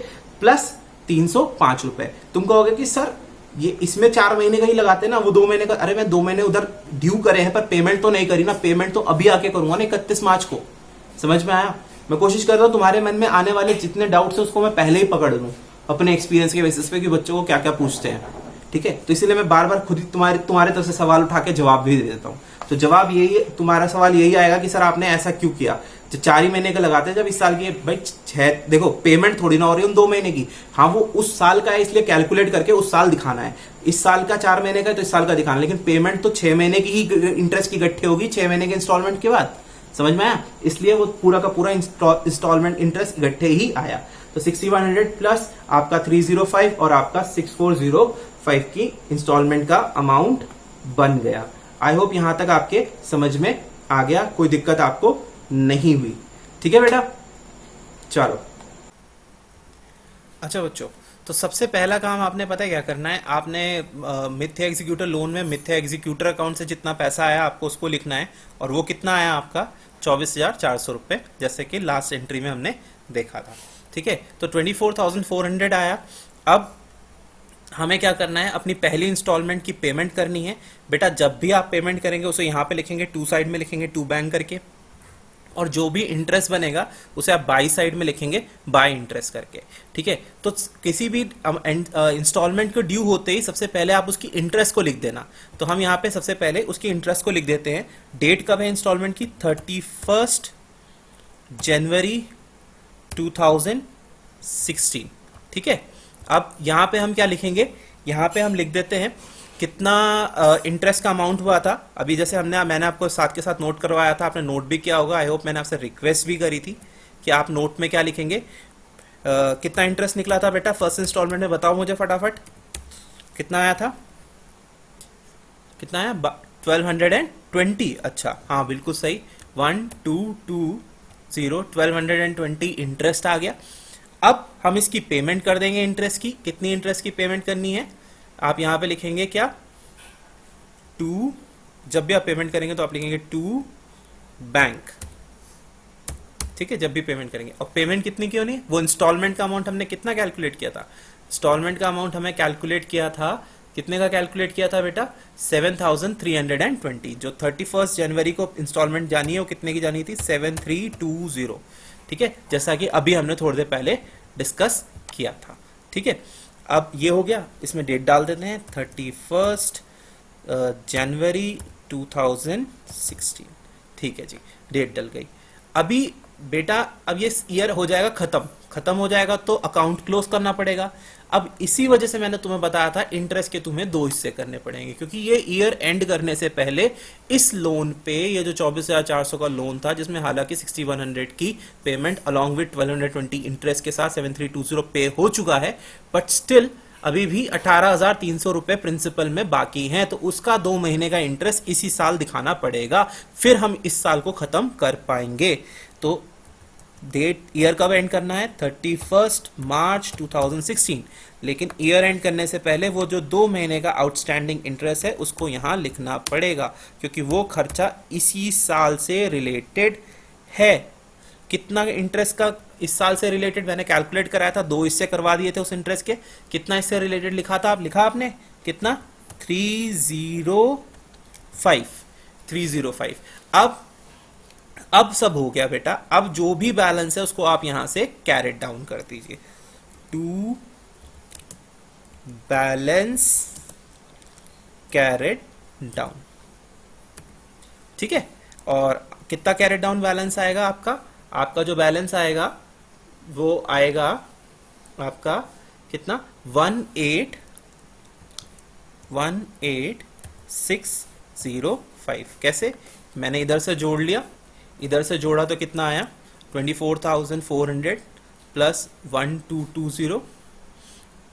प्लस 305 रुपए। तुम कहोगे कि सर ये इसमें 4 महीने का ही लगाते ना, वो 2 महीने का। अरे मैं 2 महीने उधर ड्यू करे हैं पर पेमेंट तो नहीं करी ना, पेमेंट तो अभी आके करूंगा ना 31 मार्च को। समझ में आया? मैं कोशिश कर रहा हूं तुम्हारे मन में आने वाले जितने डाउट्स हैं उसको मैं पहले ही पकड़ लूं अपने एक्सपीरियंस के बेसिस पे कि बच्चों को क्या क्या पूछते हैं। ठीक है, तो इसीलिए मैं बार बार खुद ही तुम्हारे तरफ से सवाल उठा के जवाब भी दे देता हूं। तो जवाब यही है, तुम्हारा सवाल यही आएगा कि सर आपने ऐसा क्यों किया? जो 4 ही महीने का लगाते हैं, जब इस साल की भाई 6, देखो पेमेंट थोड़ी ना हो रही है 2 महीने की। हाँ, वो उस साल का है, इसलिए कैलकुलेट करके उस साल दिखाना है। इस साल का 4 महीने का है तो इस साल का दिखाना, लेकिन पेमेंट तो 6 महीने की ही इंटरेस्ट की इकट्ठे होगी 6 महीने के इंस्टॉलमेंट के बाद। समझ में आया? इसलिए वो पूरा का पूरा इंस्टॉलमेंट इंटरेस्ट इकट्ठे ही आया। तो 6100 प्लस आपका 305 और आपका 6405 की इंस्टॉलमेंट का अमाउंट बन गया। आई होप यहां तक आपके समझ में आ गया, कोई दिक्कत आपको नहीं हुई। ठीक है बेटा, चलो। अच्छा बच्चों, तो सबसे पहला काम आपने पता है क्या करना है, आपने मिथ्या एग्जीक्यूटर लोन में मिथ्या एग्जीक्यूटर अकाउंट से जितना पैसा आया आपको उसको लिखना है, और वो कितना आया आपका 24,400 रुपये, जैसे कि लास्ट एंट्री में हमने देखा था। ठीक है, तो 24,400 आया। अब हमें क्या करना है, अपनी पहली इंस्टॉलमेंट की पेमेंट करनी है। बेटा जब भी आप पेमेंट करेंगे उसे यहाँ पे लिखेंगे, टू साइड में लिखेंगे टू बैंक करके, और जो भी इंटरेस्ट बनेगा उसे आप बाई साइड में लिखेंगे बाय इंटरेस्ट करके। ठीक है, तो किसी भी इंस्टॉलमेंट को ड्यू होते ही सबसे पहले आप उसकी इंटरेस्ट को लिख देना। तो हम यहाँ पे सबसे पहले उसकी इंटरेस्ट को लिख देते हैं। डेट कब है इंस्टॉलमेंट की? 31 जनवरी 2016। ठीक है, अब यहाँ पे हम क्या लिखेंगे, यहाँ पे हम लिख देते हैं कितना इंटरेस्ट का अमाउंट हुआ था। अभी जैसे मैंने आपको साथ के साथ नोट करवाया था, आपने नोट भी किया होगा। आई होप मैंने आपसे रिक्वेस्ट भी करी थी कि आप नोट में क्या लिखेंगे, कितना इंटरेस्ट निकला था बेटा फर्स्ट इंस्टॉलमेंट में, बताओ मुझे फटाफट कितना आया था, कितना आया? 1220। अच्छा हाँ बिल्कुल सही, 1220 1220 इंटरेस्ट आ गया। अब हम इसकी पेमेंट कर देंगे इंटरेस्ट की। कितनी इंटरेस्ट की पेमेंट करनी है, आप यहां पे लिखेंगे क्या, टू, जब भी आप पेमेंट करेंगे तो आप लिखेंगे टू बैंक। ठीक है, जब भी पेमेंट करेंगे। और पेमेंट कितनी की होनी है, वो इंस्टॉलमेंट का अमाउंट हमने कितना कैलकुलेट किया था, इंस्टॉलमेंट का अमाउंट हमें कैलकुलेट किया था, कितने का कैलकुलेट किया था बेटा, 7,320। जो 31 जनवरी को इंस्टॉलमेंट जानी है वो कितने की जानी थी, 7320। ठीक है, जैसा कि अभी हमने थोड़ी देर पहले डिस्कस किया था। ठीक है, अब ये हो गया, इसमें डेट डाल देते हैं 31 जनवरी 2016। ठीक है जी, डेट डल गई। अभी बेटा अब ये ईयर हो जाएगा खत्म हो जाएगा तो अकाउंट क्लोज करना पड़ेगा। अब इसी वजह से मैंने तुम्हें बताया था इंटरेस्ट के तुम्हें 2 हिस्से करने पड़ेंगे, क्योंकि ये ईयर एंड करने से पहले इस लोन पे, ये जो 24,400 का लोन था जिसमें हालांकि 6100 की पेमेंट अलॉन्ग विद 1220 इंटरेस्ट के साथ 7320 पे हो चुका है, बट स्टिल अभी भी 18,300 रुपए प्रिंसिपल में बाकी हैं, तो उसका 2 महीने का इंटरेस्ट इसी साल दिखाना पड़ेगा, फिर हम इस साल को खत्म कर पाएंगे। तो डेट ईयर कब एंड करना है, 31 मार्च 2016, लेकिन ईयर एंड करने से पहले वो जो 2 महीने का आउटस्टैंडिंग इंटरेस्ट है उसको यहां लिखना पड़ेगा, क्योंकि वो खर्चा इसी साल से रिलेटेड है। कितना इंटरेस्ट का इस साल से रिलेटेड मैंने कैलकुलेट कराया था, 2 हिस्से करवा दिए थे उस इंटरेस्ट के। कितना इससे रिलेटेड लिखा था, आप लिखा आपने कितना, 305। अब सब हो गया बेटा। अब जो भी बैलेंस है उसको आप यहां से कैरेट डाउन कर दीजिए, टू बैलेंस कैरेट डाउन। ठीक है, और कितना कैरेट डाउन बैलेंस आएगा आपका जो बैलेंस आएगा वो आएगा आपका कितना, 18605। कैसे, मैंने इधर से जोड़ लिया, इधर से जोड़ा तो कितना आया, 24,400 प्लस 1220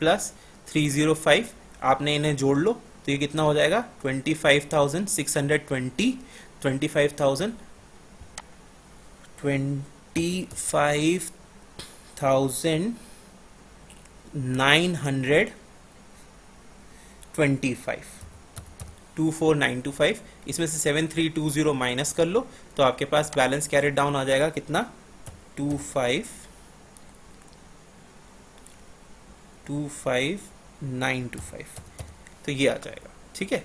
प्लस 305। आपने इन्हें जोड़ लो तो ये कितना हो जाएगा, 25,620, 25,925, 24925। इसमें से 7320 माइनस कर लो तो आपके पास बैलेंस कैरेट डाउन आ जाएगा कितना, 25925। तो ये आ जाएगा। ठीक है,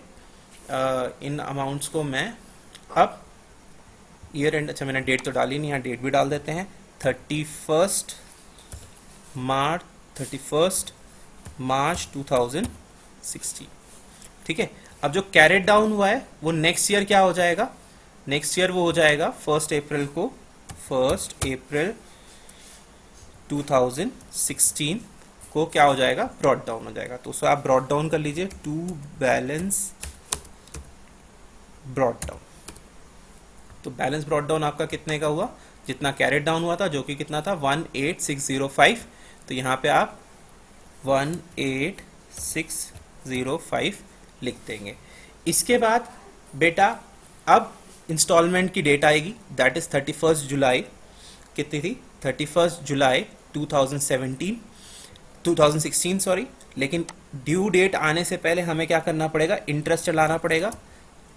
इन अमाउंट्स को मैं अब ईयर एंड, अच्छा मैंने डेट तो डाली नहीं, यहाँ डेट भी डाल देते हैं, 31 मार्च 2016। ठीक है, अब जो कैरेट डाउन हुआ है वो नेक्स्ट ईयर क्या हो जाएगा, नेक्स्ट ईयर वो हो जाएगा 1 अप्रैल 2016 को क्या हो जाएगा, ब्रॉड डाउन हो जाएगा। तो उसको आप ब्रॉड डाउन कर लीजिए, टू बैलेंस ब्रॉड डाउन। तो बैलेंस ब्रॉट डाउन आपका कितने का हुआ, जितना कैरेट डाउन हुआ था जो कि कितना था 18605, तो यहाँ पे आप 18605 लिख देंगे। इसके बाद बेटा अब इंस्टॉलमेंट की डेट आएगी, दैट इज 31 जुलाई, कितनी थी 31 जुलाई 2016 सॉरी। लेकिन ड्यू डेट आने से पहले हमें क्या करना पड़ेगा, इंटरेस्ट चलाना पड़ेगा।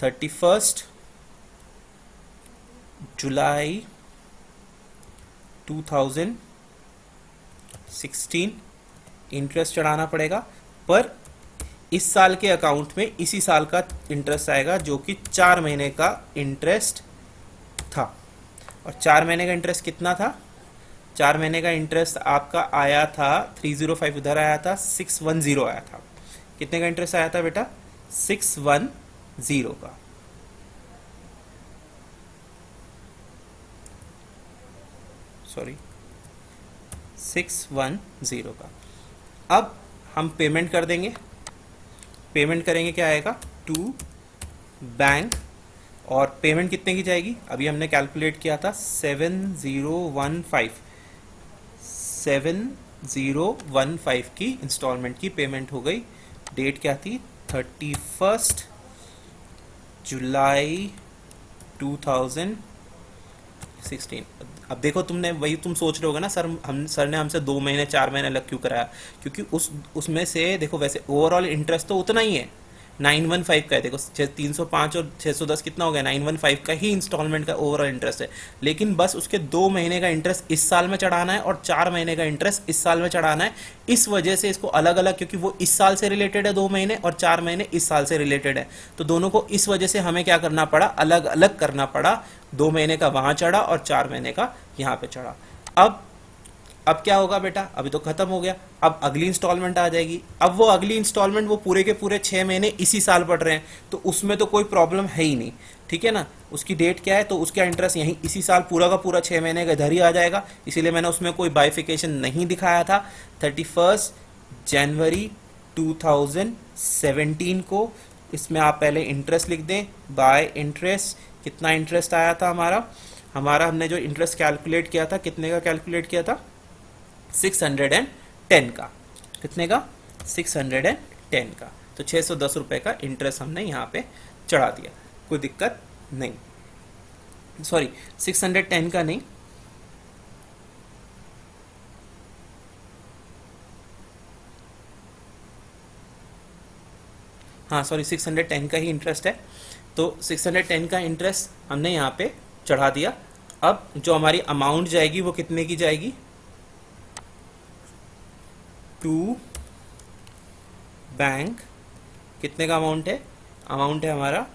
31 जुलाई 2016 इंटरेस्ट चढ़ाना पड़ेगा, पर इस साल के अकाउंट में इसी साल का इंटरेस्ट आएगा जो कि 4 महीने का इंटरेस्ट था। और 4 महीने का इंटरेस्ट कितना था, 4 महीने का इंटरेस्ट आपका आया था 305, उधर आया था 610 आया था। कितने का इंटरेस्ट आया था बेटा, 610 का। सॉरी 610 का। अब हम पेमेंट कर देंगे, पेमेंट करेंगे, क्या आएगा टू बैंक, और पेमेंट कितने की जाएगी, अभी हमने कैलकुलेट किया था 7015 की इंस्टॉलमेंट की पेमेंट हो गई। डेट क्या थी 31 जुलाई 2016। अब देखो तुमने वही तुम सोच रहे होगे ना सर ने हमसे 2 महीने 4 महीने अलग क्यों कराया, क्योंकि उसमें से देखो वैसे ओवरऑल इंटरेस्ट तो उतना ही है 915 का है। देखो 305 और 610 कितना हो गया, 915 का ही इंस्टॉलमेंट का ओवरऑल इंटरेस्ट है। लेकिन बस उसके 2 महीने का इंटरेस्ट इस साल में चढ़ाना है और 4 महीने का इंटरेस्ट इस साल में चढ़ाना है। इस वजह से इसको अलग अलग, क्योंकि वो इस साल से रिलेटेड है 2 महीने और 4 महीने इस साल से रिलेटेड है, तो दोनों को इस वजह से हमें क्या करना पड़ा, अलग अलग करना पड़ा। 2 महीने का वहां चढ़ा और 4 महीने का यहाँ पे चढ़ा। अब क्या होगा बेटा, अभी तो खत्म हो गया, अब अगली इंस्टॉलमेंट आ जाएगी। अब वो अगली इंस्टॉलमेंट वो पूरे के पूरे 6 महीने इसी साल पड़ रहे हैं, तो उसमें तो कोई प्रॉब्लम है ही नहीं, ठीक है ना। उसकी डेट क्या है, तो उसका इंटरेस्ट यहीं इसी साल पूरा का पूरा 6 महीने का इधर ही आ जाएगा, इसीलिए मैंने उसमें कोई बाइफिकेशन नहीं दिखाया था। 31 जनवरी 2017 को इसमें आप पहले इंटरेस्ट लिख दें, बाय इंटरेस्ट। कितना इंटरेस्ट आया था हमारा हमने जो इंटरेस्ट कैलकुलेट किया था, कितने का कैलकुलेट किया था, 610 का। कितने का, 610 का। तो 610 रुपए का इंटरेस्ट हमने यहाँ पे चढ़ा दिया, कोई दिक्कत नहीं। सॉरी 610 का नहीं, हाँ सॉरी 610 का ही इंटरेस्ट है, तो 610 का इंटरेस्ट हमने यहाँ पे चढ़ा दिया। अब जो हमारी अमाउंट जाएगी वो कितने की जाएगी, टू बैंक। कितने का अमाउंट है हमारा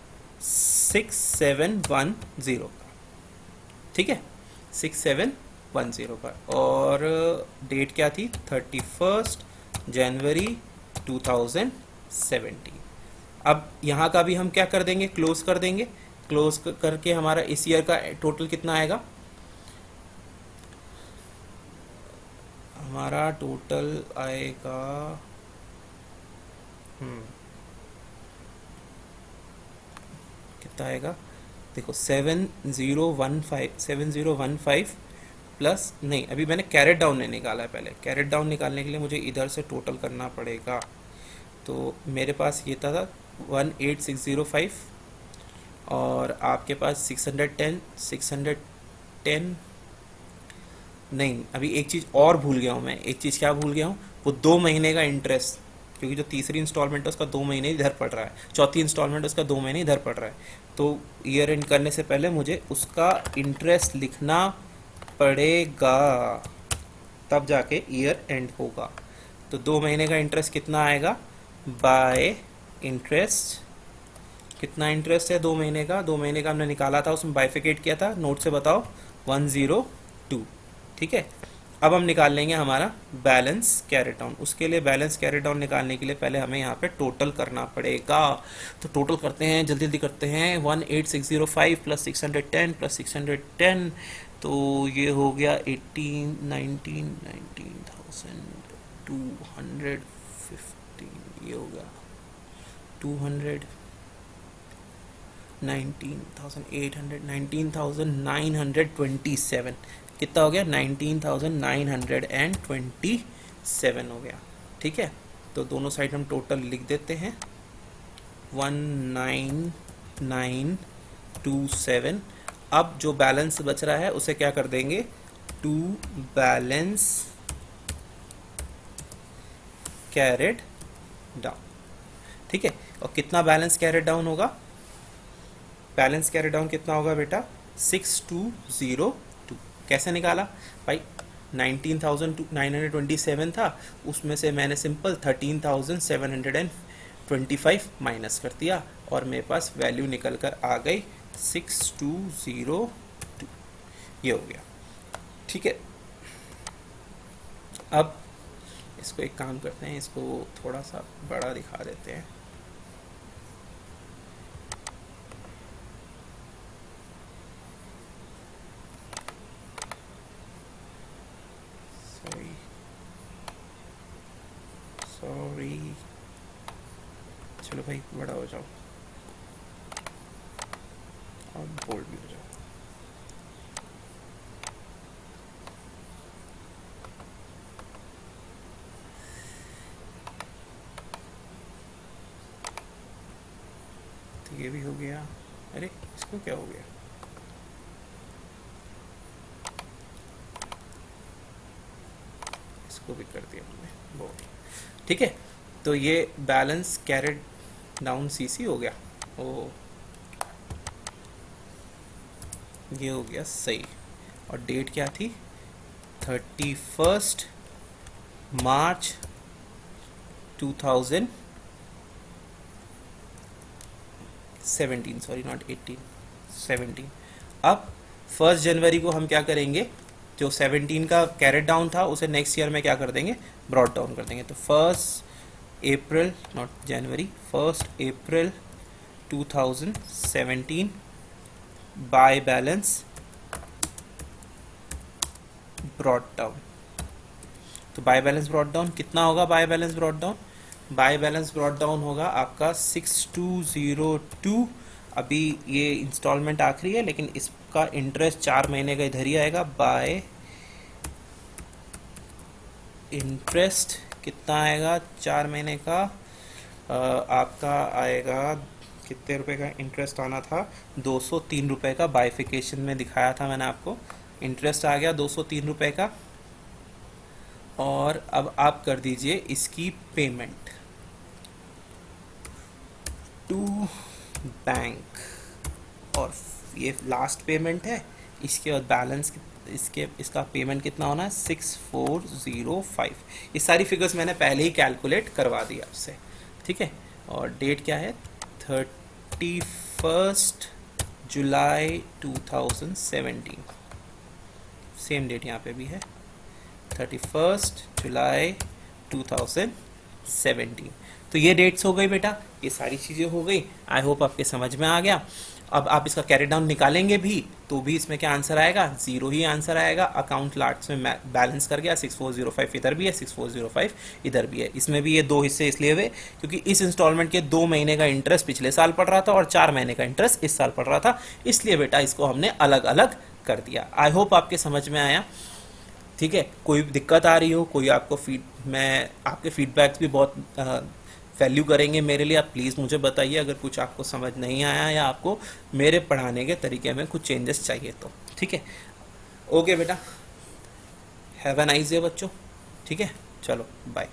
6710 का, ठीक है 6710 का। और डेट क्या थी 31 जनवरी 2017। अब यहाँ का भी हम क्या कर देंगे, क्लोज कर देंगे। क्लोज करके हमारा इस ईयर का टोटल कितना आएगा, हमारा टोटल आएगा कितना आएगा, देखो 7015 प्लस, नहीं अभी मैंने कैरेट डाउन नहीं निकाला है, पहले कैरेट डाउन निकालने के लिए मुझे इधर से टोटल करना पड़ेगा। तो मेरे पास ये था 18605 और आपके पास 610 नहीं, अभी एक चीज़ और भूल गया हूँ मैं। एक चीज़ क्या भूल गया हूँ, वो 2 महीने का इंटरेस्ट, क्योंकि जो तीसरी इंस्टॉलमेंट है उसका 2 महीने इधर पड़ रहा है, चौथी इंस्टॉलमेंट उसका 2 महीने इधर पड़ रहा है। तो ईयर एंड करने से पहले मुझे उसका इंटरेस्ट लिखना पड़ेगा, तब जाके ईयर एंड होगा। तो 2 महीने का इंटरेस्ट कितना आएगा, बाय इंटरेस्ट। कितना इंटरेस्ट है 2 महीने का, 2 महीने का हमने निकाला था, उसमें बाइफिकेट किया था, नोट से बताओ 102, ठीक है। अब हम निकाल लेंगे हमारा बैलेंस कैरी डाउन। उसके लिए बैलेंस कैरी डाउन निकालने के लिए पहले हमें यहाँ पे टोटल करना पड़ेगा। तो टोटल करते हैं, जल्दी जल्दी करते हैं। 18605 प्लस 610 प्लस 610, तो ये हो गया 19,215, ये हो गया 200, 19,800 19,927 कितना हो गया? 19,927 हो गया। ठीक है, तो दोनों साइड हम टोटल लिख देते हैं 19927। अब जो बैलेंस बच रहा है उसे क्या कर देंगे? To balance carried down. ठीक है, और कितना बैलेंस कैरेड डाउन होगा? बैलेंस कैरेड डाउन कितना होगा बेटा? 6202। कैसे निकाला भाई? 19,927 था, उसमें से मैंने सिंपल 13,725 माइनस कर दिया और मेरे पास वैल्यू निकल कर आ गई 6202। ये हो गया। ठीक है, अब इसको एक काम करते हैं, इसको थोड़ा सा बड़ा दिखा देते हैं। सॉरी, चलो भाई बड़ा हो जाओ और बोल्ड भी हो जाओ। तो ये भी हो गया। अरे इसको क्या हो गया? इसको भी कर दिया हमने, बहुत। ठीक है, तो ये बैलेंस कैरेड डाउन सीसी हो गया। ओ, ये हो गया सही। और डेट क्या थी? 31 मार्च 2017, सॉरी नॉट 18, 17। अब 1 जनवरी को हम क्या करेंगे? जो 17 का कैरेट डाउन था उसे नेक्स्ट ईयर में क्या कर देंगे? ब्रॉड डाउन कर देंगे। तो 1 April, not January, 1 April 2017 by balance brought down. तो बाय बैलेंस ब्रॉड डाउन कितना होगा? By balance brought down, by balance brought down होगा आपका 6202। अभी ये इंस्टॉलमेंट आखिरी है, लेकिन इसका इंटरेस्ट 4 महीने का इधर ही आएगा। बाय इंटरेस्ट कितना आएगा 4 महीने का? आपका आएगा कितने रुपए का इंटरेस्ट आना था? 203 रुपए का। बाइफिकेशन में दिखाया था मैंने आपको। इंटरेस्ट आ गया 203 रुपए का। और अब आप कर दीजिए इसकी पेमेंट टू बैंक, और ये लास्ट पेमेंट है। इसके बाद बैलेंस इसका पेमेंट कितना होना है? 6405। ये सारी फिगर्स मैंने पहले ही कैलकुलेट करवा दी आपसे। ठीक है, और डेट क्या है? 31 जुलाई 2017। सेम डेट यहाँ पे भी है, 31 जुलाई 2017। तो ये डेट्स हो गई बेटा, ये सारी चीज़ें हो गई। आई होप आपके समझ में आ गया। अब आप इसका कैरी डाउन निकालेंगे भी तो भी इसमें क्या आंसर आएगा? 0 ही आंसर आएगा। अकाउंट लाट्स में बैलेंस कर गया 6405 इधर भी है, 6405 इधर भी है। इसमें भी ये 2 हिस्से इसलिए हुए क्योंकि इस इंस्टॉलमेंट के 2 महीने का इंटरेस्ट पिछले साल पड़ रहा था और 4 महीने का इंटरेस्ट इस साल पड़ रहा था, इसलिए बेटा इसको हमने अलग अलग कर दिया। आई होप आपके समझ में आया। ठीक है, कोई दिक्कत आ रही हो, कोई आपको मैं आपके फीडबैक्स भी बहुत वैल्यू करेंगे मेरे लिए। आप प्लीज़ मुझे बताइए अगर कुछ आपको समझ नहीं आया या आपको मेरे पढ़ाने के तरीके में कुछ चेंजेस चाहिए तो। ठीक है, ओके बेटा, हैव अ नाइस डे बच्चों। ठीक है, चलो बाय।